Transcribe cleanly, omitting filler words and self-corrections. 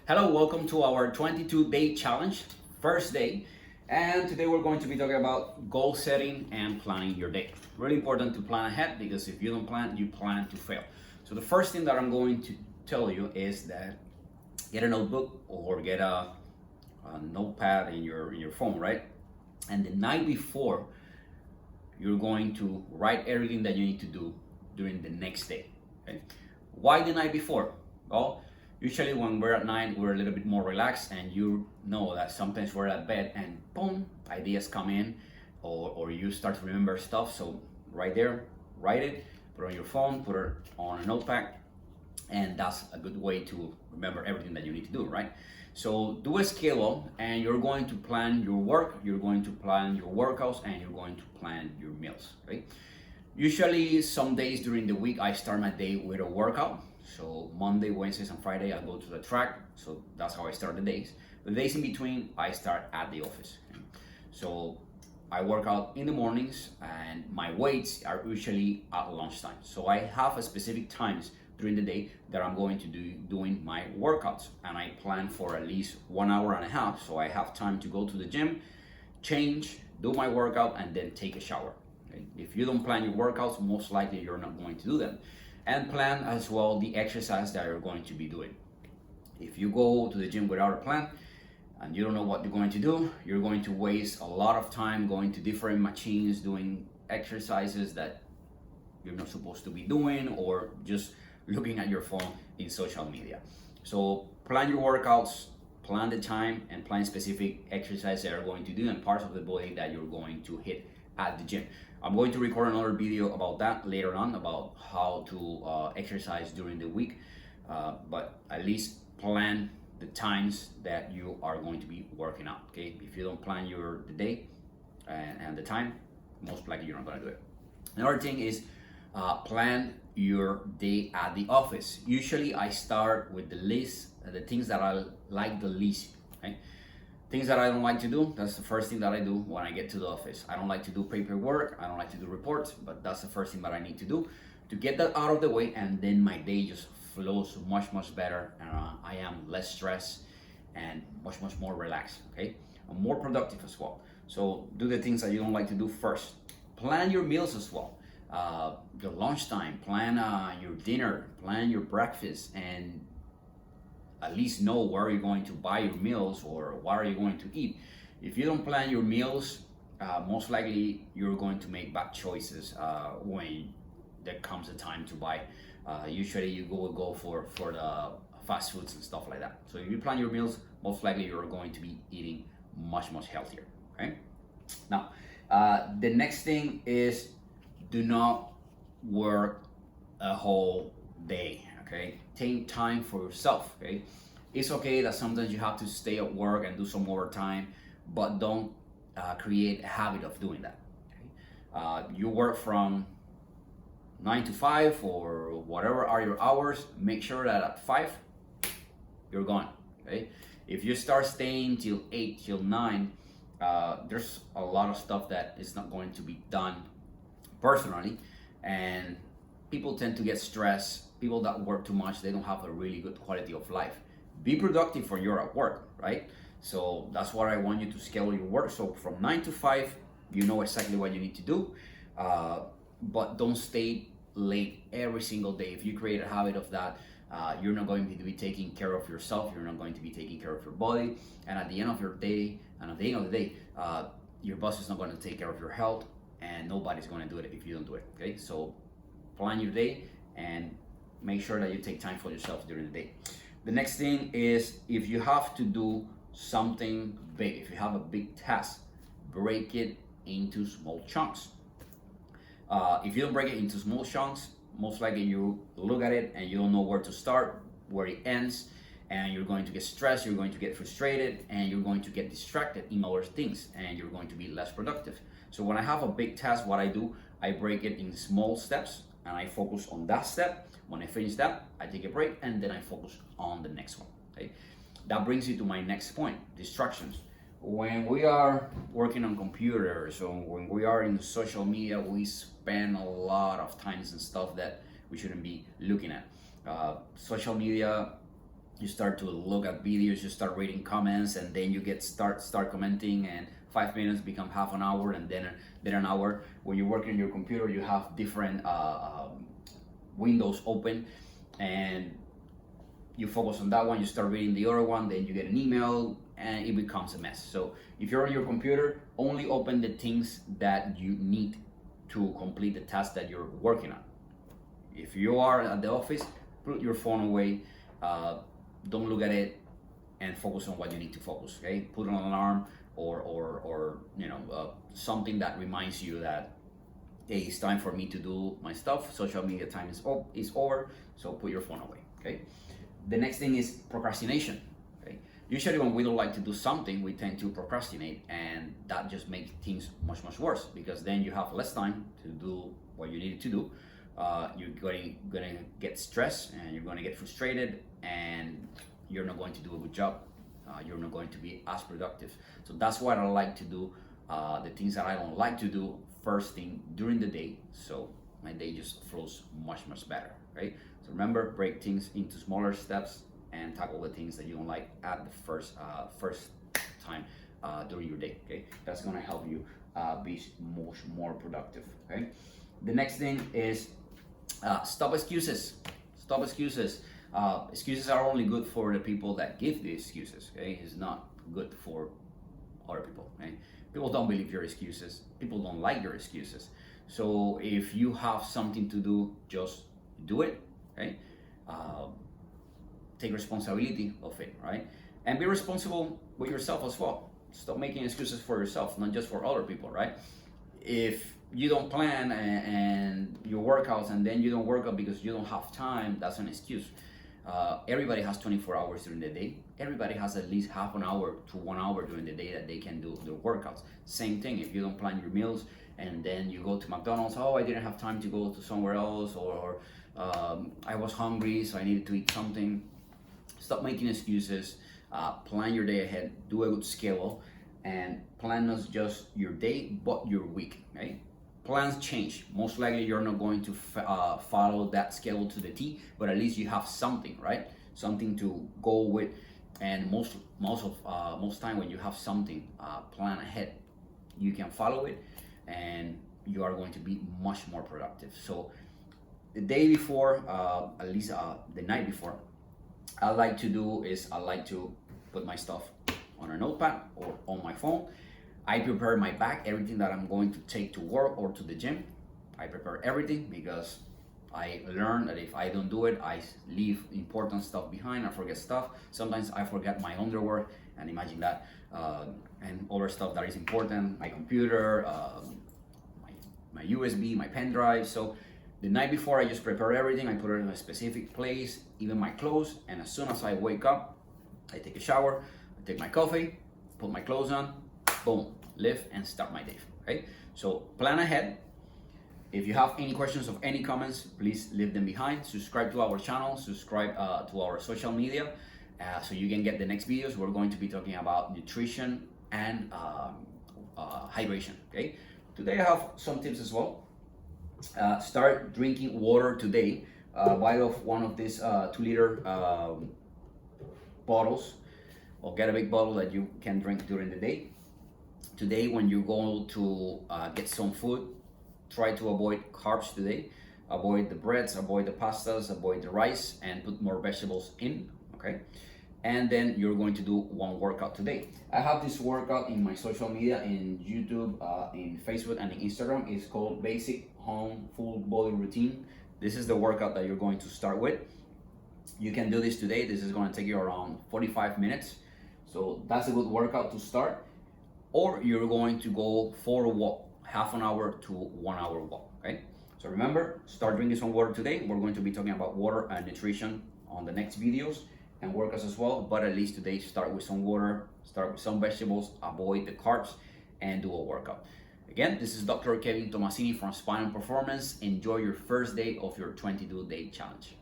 Hello, welcome to our 22-day challenge, first day. And today we're going to be talking about goal setting and planning your day. Really important to plan ahead because if you don't plan, you plan to fail. So the first thing that I'm going to tell you is that get a notebook or get a notepad in your phone, right? And the night before, you're going to write everything that you need to do during the next day. Okay? Why the night before? Well, usually when we're at night, we're a little bit more relaxed, and you know that sometimes we're at bed and boom, ideas come in, or you start to remember stuff. So right there, write it, put it on your phone, put it on a notepad, and that's a good way to remember everything that you need to do, right? So do a schedule, and you're going to plan your work, you're going to plan your workouts, and you're going to plan your meals, right? Usually some days during the week I start my day with a workout. So Monday, Wednesdays, and Friday I go to the track. So that's how I start the days. The days in between I start at the office. So I work out in the mornings, and my weights are usually at lunchtime. So I have a specific times during the day that I'm going to do doing my workouts, and I plan for at least 1 hour and a half, so I have time to go to the gym, change, do my workout, and then take a shower. Okay? If you don't plan your workouts, most likely you're not going to do them. And plan as well the exercise that you're going to be doing. If you go to the gym without a plan and you don't know what you're going to do, you're going to waste a lot of time going to different machines, doing exercises that you're not supposed to be doing, or just looking at your phone in social media. So plan your workouts, plan the time, and plan specific exercises that you're going to do and parts of the body that you're going to hit at the gym. I'm going to record another video about that later on, about how to exercise during the week, but at least plan the times that you are going to be working out. Okay, if you don't plan the day and the time, most likely you're not going to do it. Another thing is plan your day at the office. Usually I start with the list, the things that I like the least. Okay? Things that I don't like to do, that's the first thing that I do when I get to the office. I don't like to do paperwork, I don't like to do reports, but that's the first thing that I need to do to get that out of the way, and then my day just flows much better, and I am less stressed and much more relaxed, okay? I'm more productive as well. So do the things that you don't like to do first. Plan your meals as well. Your lunchtime, plan your dinner, plan your breakfast, and at least know where you're going to buy your meals or what are you going to eat. If you don't plan your meals, most likely you're going to make bad choices when there comes a time to buy. Usually you will go for the fast foods and stuff like that. So if you plan your meals, most likely you're going to be eating much healthier. Okay. Now, the next thing is, do not work a whole day. Okay, take time for yourself. Okay, it's okay that sometimes you have to stay at work and do some overtime, but don't create a habit of doing that. Okay? You work from 9 to 5 or whatever are your hours. Make sure that at 5 you're gone. Okay, if you start staying till 8 till 9, there's a lot of stuff that is not going to be done personally, and people tend to get stressed. People that work too much, they don't have a really good quality of life. Be productive when you're at work, right? So that's what I want you to schedule your work. So from 9 to 5, you know exactly what you need to do, but don't stay late every single day. If you create a habit of that, you're not going to be taking care of yourself. You're not going to be taking care of your body, and at the end of your day, and at the end of the day, your boss is not going to take care of your health, and nobody's going to do it if you don't do it. Okay, so plan your day and make sure that you take time for yourself during the day. The next thing is, if you have to do something big, if you have a big task, break it into small chunks. If you don't break it into small chunks, most likely you look at it and you don't know where to start, where it ends, and you're going to get stressed, you're going to get frustrated, and you're going to get distracted in other things, and you're going to be less productive. So when I have a big task, what I do, I break it in small steps, and I focus on that step. When I finish that, I take a break, and then I focus on the next one. Okay, that brings you to my next point: distractions. When we are working on computers or when we are in social media, we spend a lot of times and stuff that we shouldn't be looking at. Social media You start to look at videos, you start reading comments, and then you get start commenting, and 5 minutes become half an hour, and then an hour. When you're working on your computer, you have different windows open, and you focus on that one, you start reading the other one, then you get an email, and it becomes a mess. So if you're on your computer, only open the things that you need to complete the task that you're working on. If you are at the office, put your phone away, don't look at it, and focus on what you need to focus. Okay, put an alarm or something that reminds you that, hey, it's time for me to do my stuff. Social media time is over, so put your phone away. Okay. The next thing is procrastination. Okay. Usually when we don't like to do something, we tend to procrastinate, and that just makes things much worse, because then you have less time to do what you need to do. You're gonna get stressed, and you're gonna get frustrated, and you're not going to do a good job. You're not going to be as productive. So that's what I like to do. The things that I don't like to do first thing during the day, so my day just flows much better, right? So remember, break things into smaller steps and tackle the things that you don't like at the first time during your day. Okay, that's gonna help you be much more productive. Okay, the next thing is stop excuses. Stop excuses. Excuses are only good for the people that give the excuses. Okay, it's not good for other people. Okay, people don't believe your excuses. People don't like your excuses. So if you have something to do, just do it. Okay, take responsibility of it, right? And be responsible with yourself as well. Stop making excuses for yourself, not just for other people, right? If you don't plan and your workouts, and then you don't work out because you don't have time, that's an excuse. Everybody has 24 hours during the day. Everybody has at least half an hour to 1 hour during the day that they can do their workouts. Same thing, if you don't plan your meals and then you go to McDonald's, oh, I didn't have time to go to somewhere else, or I was hungry, so I needed to eat something. Stop making excuses. Plan your day ahead. Do a good schedule, and plan not just your day, but your week. Right? Plans change. Most likely, you're not going to follow that schedule to the T, but at least you have something, right? Something to go with. And most time, when you have something plan ahead, you can follow it, and you are going to be much more productive. So the day before, at least the night before, I like to put my stuff on a notepad or on my phone. I prepare my bag, everything that I'm going to take to work or to the gym. I prepare everything, because I learned that if I don't do it, I leave important stuff behind. I forget stuff. Sometimes I forget my underwear, and imagine that, and other stuff that is important, my computer, my USB, my pen drive. So the night before, I just prepare everything. I put it in a specific place, even my clothes. And as soon as I wake up, I take a shower, I take my coffee, put my clothes on, boom, live and start my day. Okay, so plan ahead. If you have any questions or any comments, please leave them behind. Subscribe to our channel, subscribe to our social media, so you can get the next videos. We're going to be talking about nutrition and hydration. Okay, today I have some tips as well. Start drinking water today. Buy off one of these 2-liter bottles, or get a big bottle that you can drink during the day. Today, when you go to get some food, try to avoid carbs today. Avoid the breads, avoid the pastas, avoid the rice, and put more vegetables in. Okay, and then you're going to do one workout today. I have this workout in my social media, in YouTube, in Facebook, and in Instagram. It's called Basic Home Full Body Routine. This is the workout that you're going to start with. You can do this today. This is going to take you around 45 minutes. So that's a good workout to start. Or you're going to go for a walk, half an hour to 1 hour walk. Okay. So remember, start drinking some water today. We're going to be talking about water and nutrition on the next videos, and workouts as well. But at least today, start with some water, start with some vegetables, avoid the carbs, and do a workout. Again, this is Dr. Kevin Tomasini from Spinal Performance. Enjoy your first day of your 22-day challenge.